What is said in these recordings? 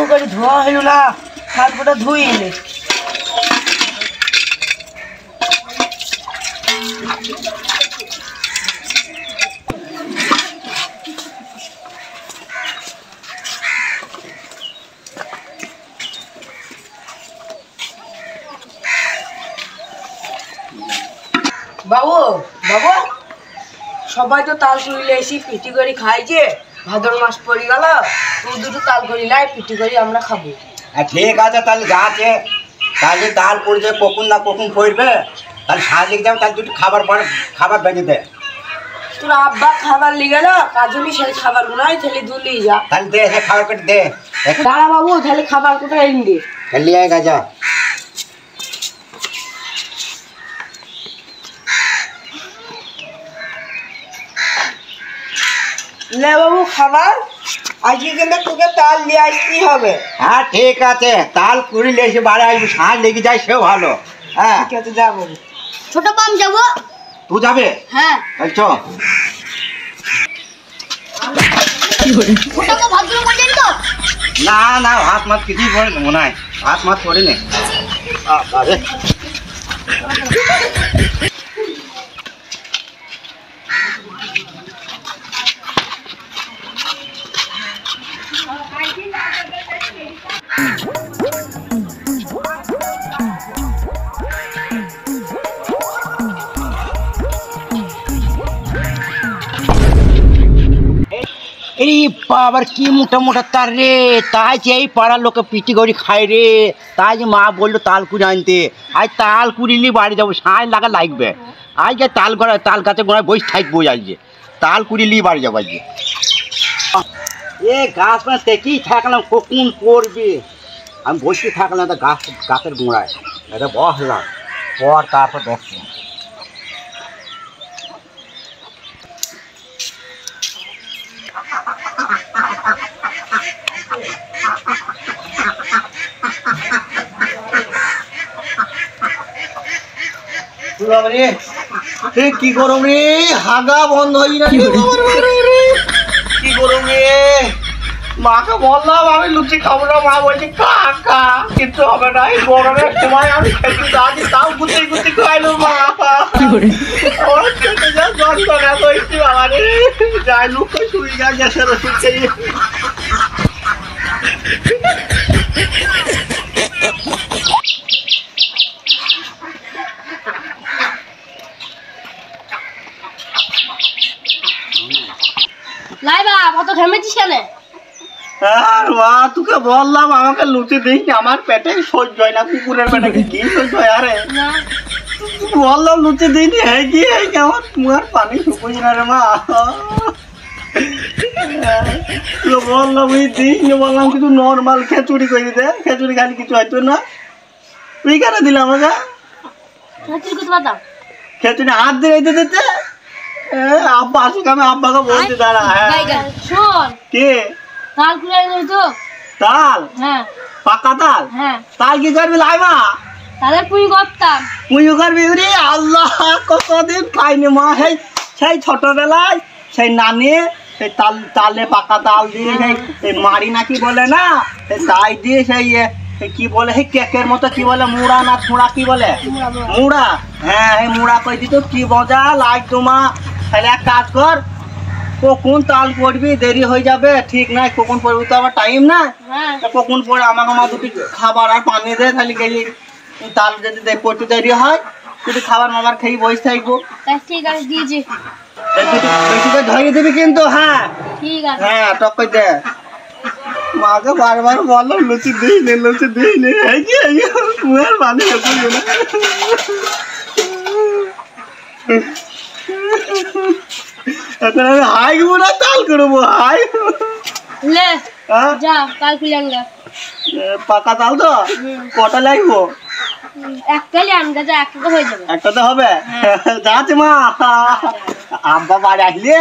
করে ধোয়া হইল না, তারপরে ধুই এলে বাবু বাবু সবাই তো তাল কুড়িলে এসে পিটি করে খাইছে, ভাদর মাস পড়ে গেল, তুই দুটো তাল করি লাই পিটি করি আমরা খাবো। ঠিক আছে তাহলে যা আছে, তাহলে তাল পড়বে কখন না কখন পড়বে, তাহলে সাজিক যাও, তাহলে দুটো খাবার পরে খাবার বেঁধে দে। তোর আব্বা খাবার লিগে না কাজলি সেই খাবার গুনাই তাহলে দুলি যা, তাহলে দে সে খাবার কেটে দে। দাঁড়া বাবু তাহলে খাবার কোথায় এনে দে, তাহলে লিয়ে আয় যা। লে বাবু খাবার, আজকে কিন্তু তোকে তাল নিয়ে আসতেই হবে। হ্যাঁ ঠিক আছে, তাল কুড়িলে এসে বাড়ি আসবি, সাঁঝ লেগে যায় সেও ভালো। হ্যাঁ ঠিক আছে যা বাবু। ছোট পাম যাবো? তুই যাবে? হ্যাঁ চ। ছোটকে ভাদ্র মাসেন তো? না না ভাত মাছ কিছুই পড়ে মনে হয়, ভাত মাছ পড়ে নে। এই আবার কি মোটা মোটা তার রে, তাই যে এই পাড়ার লোকে পিটি করে খায় রে, তাই যে মা বললো তাল কুড়ি আনতে, আজ তাল কুড়িলি বাড়ি যাবো, সাঁঝ লাগবে, আজ যে তাল গোড়ায় তাল গাছে গোড়ায় বসে থাকবো, আজকে তাল কুড়িলি বাড়ি যাবো আজকে। এ গাছ মানে দেখেই থাকলাম কখন পড়বে, আমি বসে থাকলাম একটা গাছের গোড়ায়, এটা বসলাম পর তারপর দেখলাম। কি গরম রে, হাগা বন্ধ হই না, কি গরম রে। মাকে বললাম আমি লুচি খাবো না, মা বলছে খা খা, কিন্তু হবে না, এই গরমের সময় আমি খেতে যাচ্ছি, তাও গুটি গুটি খাইলো মা। খেতে যা যন্ত্রণা করছি বাবা রে, যাই লুক শুই যা গ্যাসের ওষুধ খেয়ে। লাইবা কত ঘেমেছিস কেন? আর মা তোকে বললাম আমাকে লুচি দিস, আমার পেটে সহ্য হয় না, কুকুরের পেটে কি সহ্য হয়? আরে বললাম লুচি দিইনি, হ্যাঁ কি আমার মুখের পানি শুকুই না রে মা, বললাম ওই দিস, বললাম কিছু নর্মাল খেচুড়ি করে দে, খেচুড়ি খালি কিছু হয়তো না, তুই কেন দিলাম আমাকে খেচুড়ি হাত দিয়ে দিতে। আব্বা আসুক, আমি আব্বাকে বলছি দাঁড়া। হ্যাঁ শোন, কে তাল কুড়ে আনিস তো? তাল? হ্যাঁ পাকা তাল? হ্যাঁ। তাল কি করবি লাইমা? তাহলে পুঁই করতাম। পুঁইও করবি রে, আল্লাহ কতদিন খাইনি মা, সেই ছোটবেলায় সেই নানি সেই তালে পাকা তাল দিয়ে সেই মারি নাকি বলে না, তাই দিয়ে সেই কি বলে সেই কেকের মতো কি বলে, মুড়া না ছুঁড়া কি বলে, মুড়া, হ্যাঁ এই মুড়া কই দিত, কি মজা লাগতো মা। তাহলে এক কাজ কর, কখন তাল পড়বি, দেরি হয়ে যাবে ঠিক নাই, কখন পড়বি তো আবার টাইম না, কখন পড়ে আমাকে মা দুটি খাবার আর পানি দে, তাহলে গেলি তাল যদি পড়তে দেরি হয় যদি খাবার মাবার খেয়ে বসে থাকবো। ঠিক আছে দিয়েছি, ধরিয়ে দিবি কিন্তু। হ্যাঁ ঠিক আছে, হ্যাঁ টক করে দে। মাকে বারবার বললাম লুচি দিই নে, লুচি দিই নে, মুখের পানি শুকুই না। এখন আমি হাইকবো না তাল করবো, হাই লে যা তাল কুড়ে আনগা। পাকা তাল তো কটা লাগবো? একটাই আনগা, যা একটা হয়ে যাবে, একটা তো হবে। যাচ্ছি মা, আব্বা বাড়ি আসলে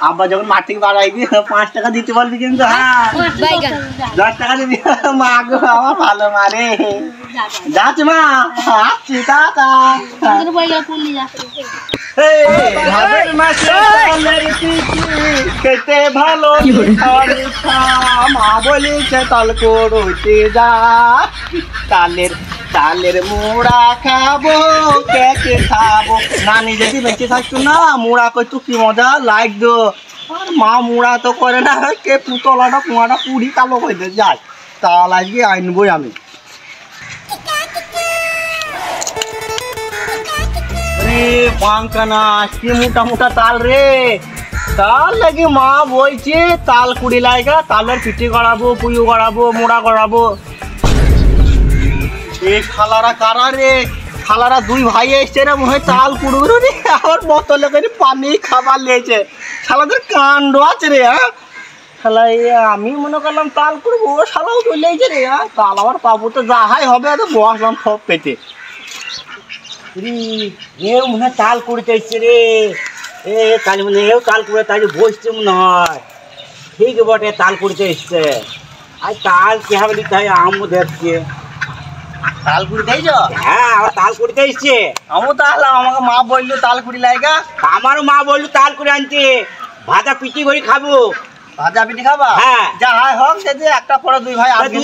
আব্বা যখন মাঠ থেকে বাড়াইবি 5 টাকা দিতে বলবি কিন্তু। হ্যাঁ বাইগান 10 টাকা দিবি। মা গো আমার ভালো মারে। যাচ্ছি মা, আসছি টাটা। তোর বাইগান পুলি যা ভাবের মাসে তালের পিঠি খেতে ভালো মিঠা, মা বলিছে তাল করতে যা, তালের মুড়া খাবো, কেকে খাবো। নানি যদি বেঁচে থাকতো না মুড়া করতো কি মজা লাগতো। আর মা মুড়া তো করে না, কে পুতলাটা কুয়াটা পুরি কালো করে যায়। তাল আজকে আনবই আমি। পাঙ্কানা কি মোটা মোটা তাল রে, তাল লাগি মা বলছে তাল কুড়ি লাইগা, তালের পিঠে করাবো, পুয়ো করাবো, মোড়া করাবো। এই খালারা কারা রে, খালারা 2 ভাই এসছে রে, মনে হয় তাল কুড়ুগুলো রে আমার বোতলে করে পানি খাবার লেছে। শালাদের কাণ্ড আছে রে। হ্যাঁ শালা আমি মনে করলাম তাল কুড়বো, শালাও চলেছে রে। তাল আবার পাবো তো যাহাই হবে, তো বসলাম সব পেটে। এও মনে হয় তাল কুড়তে এসছে রে। তাহলে মানে এও তাল কুড়ে তাই বসছে মনে হয়। ঠিক বটে, তাল কুড়তে এসছে। আর তাল কিভাবে দিতে হয় আমও দেখছে। তাল কুড়ি দিয়েছ? হ্যাঁ আমার তাল কুড়িতে এসছে। আমও তাহলে আমাকে মা বললো তাল কুড়ি লাইগা। আমারও মা বললো তাল কুড়ি আনতে, ভাজা পিঠি করে খাবো। ভাজা পিঠি খাবা? হ্যাঁ যা হয় হোক, সে যে একটা পরে 2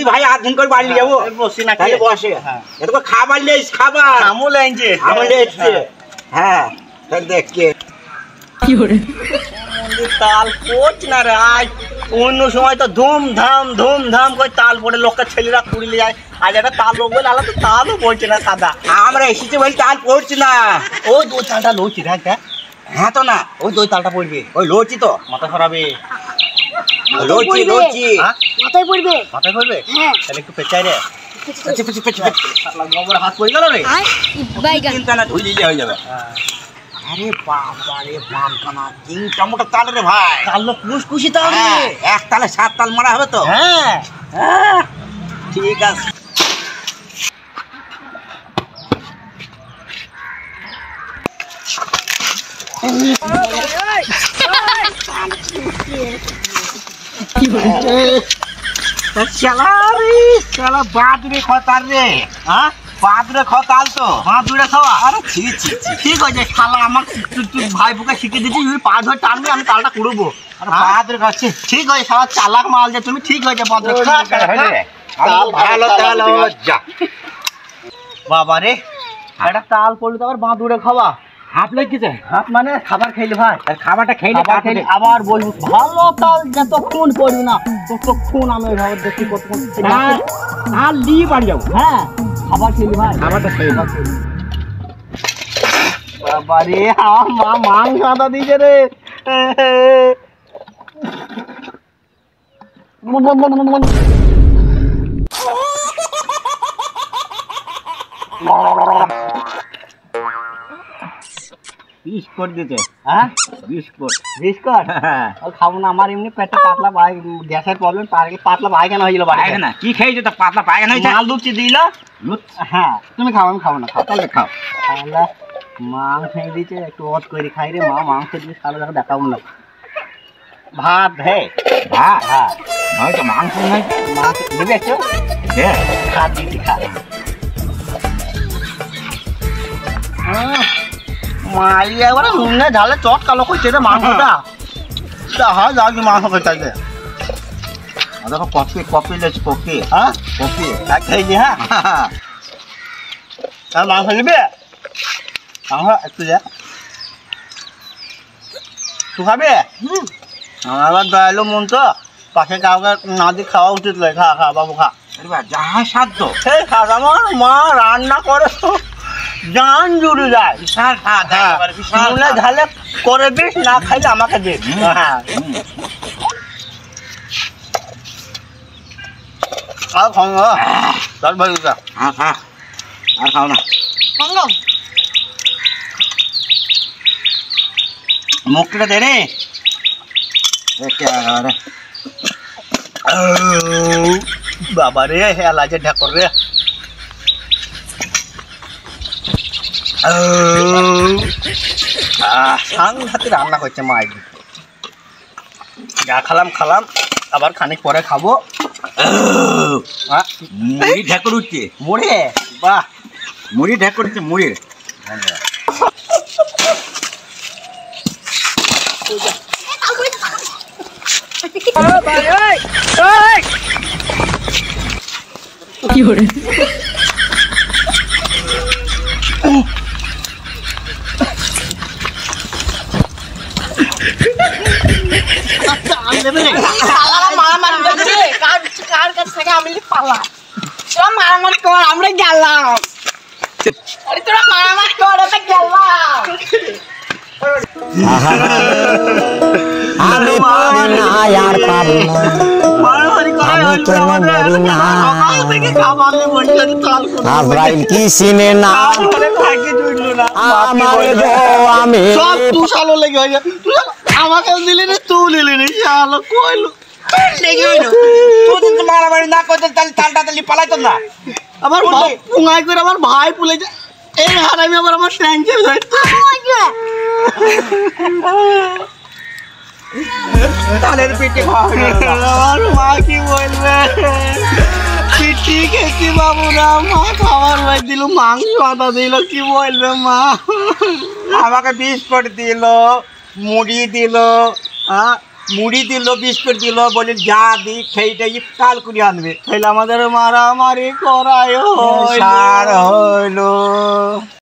ভাই 8 দিন করে বাড়ি যাবো। বসি না তাহলে বসে। হ্যাঁ এটা খাবার লেস, খাবার আমও লেনছে, আমও লেনছে। হ্যাঁ তাহলে দেখকে কি করে তাল পড়ছে না রে। আজ অন্য সময় তো ধুমধাম করে তাল পড়ে, লোকের ছেলেরা কুড়িলে যায়। আজ একটা তাল লোক বলে আলাদা তালও পড়ছে না সাদা। আমরা এসেছি বলে তাল পড়ছে না। ওই 2 তালটা লড়ছি দেখ। হ্যাঁ তো না, ওই 2 তালটা পড়বে। ওই লড়ছি তো মাথা খারাপে। লড়ছি মাথায় পড়বে। মাথায় পড়বে? হ্যাঁ তাহলে একটু পেঁচাই রে। গোবর হাত পড়ে গেল রে। বাইগান চিন্তা না, ধুই দিলে হয়ে যাবে। আরে বাবা রে, পামকানা 3টা মোটা তাল রে ভাই। তাল কুশকুশি তাল রে। এক তালে 7 তাল মারা হবে তো? হ্যাঁ হ্যাঁ ঠিক আছে। শালা বাদরে খতার রে। হ্যাঁ বাদরে খতাল তো বাদুড়ে খাওয়া। আরে ঠিক আছে শালা, আমাকে তুই ভাই বুকে শিখিয়ে দিচ্ছি, তুই পা ধরে টানবি, আমি তালটা কুড়বো। আরে বাদরে খাচ্ছে ঠিক আছে, শালা চালাক মাল যে তুমি। ঠিক আছে বাদরে ভালো তাল যা। বাবা রে একটা তাল পড়লো তো আবার বাঁধুড়ে খাওয়া। হাফ লাগছে? হাফ মানে খাবার খাইলে ভাই, খাবারটা খাইলে আবার বলবো ভালো তাল যতক্ষণ পড়বি না ততক্ষণ আমি ওইভাবে দেখি কতক্ষণ তাল দিয়ে বাড়ি যাবো। হ্যাঁ খাবার খেলি ভাই, খাবারটা খেয়ে বাবা রে। মা মাংস আদা দিয়েছে রে। বিস্কুট দিতে? হ্যাঁ বিস্কুট খাবো না, আমার এমনি পেটে পাতলা গ্যাসের প্রবলেম, পাতলা পায়খানা হয়ে গেল। পায়খানা কি খেয়েছো তো পাতলা পায়খানা হয়েছে? মাল লুচি দিল। হ্যাঁ তুমি খাও, আমি খাবো না। খাও তাহলে খাও। তাহলে মাংস দিয়েছে, একটু অত করে খাই রে। মা মাংস দিয়ে তাহলে দেখো দেখাবো না। ভাত হে ভাত। হ্যাঁ নয়তো মাংস নাই, মাংস নেবে একটু। হ্যাঁ খা দিদি খা। মাই একবারে নুনে ঝালে চট কালো করছে রে মাংসটা। হয় যাও কি মাংস খেতে চাইছে। দেখো কপি লেছি, কপি। হ্যাঁ কপি খাইলি? হ্যাঁ আর মাংস নিবি? মাংস একটু যা তুই খাবি? আমার দয়ালু মন তো, পাশে কাউকে না দিয়ে খাওয়া উচিত নয়। খা খা বাবু খা, যাহা সাধ্য সেই খাস। আমার মা রান্না করে তো জান জুড়ে যায়। বিশাল স্বাদ, নুনে ঝালে করে দিস, না খাইলে আমাকে দিস। হ্যাঁ আর খাও না, চল ভাই খা। খা আর খাও না, মুখটা দে রে। বাবা রে এলাচে ঢাকর রে। সাংঘাতিক রান্না করছে মা। যা খালাম আবার খানিক পরে খাবো। মুড়ি ঢেকুর উঠছে, মুড়ে বাহ, মুড়ি ঢেকুর উঠছে, মুড়ির কার কাছ থেকে আমি পালা তোরা মারামারি কর, আমরা গেলাম। আরে তোরা মারামারি কর, আমরা গেলাম। আমি পারি না আর পারি না, মারামারি করা আমি হচ্ছে কেন আমাদের। মরি না? সকাল থেকে খাবার নিয়ে বসে আছি, তাল করে। আজরাইল কি চিনে না তারপরে ভাগ্যে জুটলো না। আমার গো, আমি সব তুই শালো লেগে হয়ে যায়। তুই শালো আমাকেও দিলি রে, তুই দিলি রে, শালো কইলো লেগে হইলো। তুই যদি মারামারি না করতে তাহলে তালটা তালি পালাইতো না। আমার ভাই পুঙ্গাই করে আমার ভাই পুলে যায়, এই হারামি আবার আমার ট্যাঙ্কে তালের পিঠে খাওয়া আমার মা কি বলবে, পিঠি খেয়েছি বাবু না, মা খাবার ভাই দিল, মাংস আদা দিল, কি বলবে মা? আমাকে বিস্কুট দিল, মুড়ি দিল, মুড়ি দিল, বিস্কুট দিল, বলে যা দি সেইটা কাল করে আনবে। তাহলে আমাদের মারামারি করাই সার হইলো।